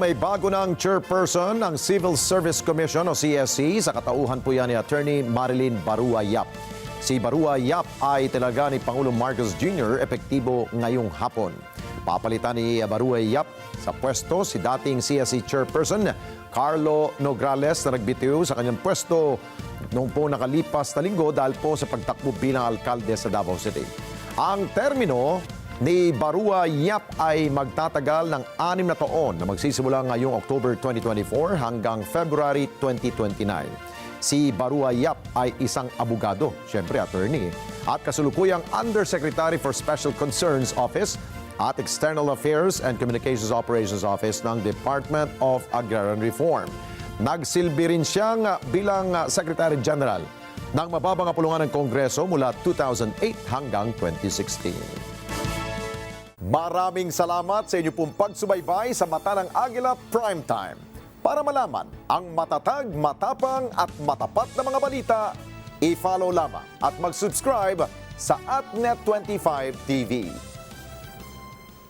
may bago ng chairperson ng Civil Service Commission o CSC. Sa katauhan po yan ni Attorney Marilyn Barua Yap. Si Barua Yap ay talaga ni Pangulong Marcos Jr. epektibo ngayong hapon. Papalitan ni Barua Yap sa pwesto si dating CSC chairperson Carlo Nograles na nagbitiw sa kanyang pwesto noong po nakalipas na linggo dahil po sa pagtakbo bilang alkalde sa Davao City. Ang termino ni Barua Yap ay magtatagal ng 6 na taon na magsisimula ngayong October 2024 hanggang February 2029. Si Barua Yap ay isang abogado, syempre attorney, at kasulukuyang Undersecretary for Special Concerns Office at External Affairs and Communications Operations Office ng Department of Agrarian Reform. Nagsilbi rin siyang bilang Secretary General ng mababang kapulungan ng Kongreso mula 2008 hanggang 2016. Maraming salamat sa inyo pong pagsubaybay sa Mata ng Agila Primetime. Para malaman ang matatag, matapang at matapat na mga balita, i-follow lamang at mag-subscribe sa AtNet25 TV.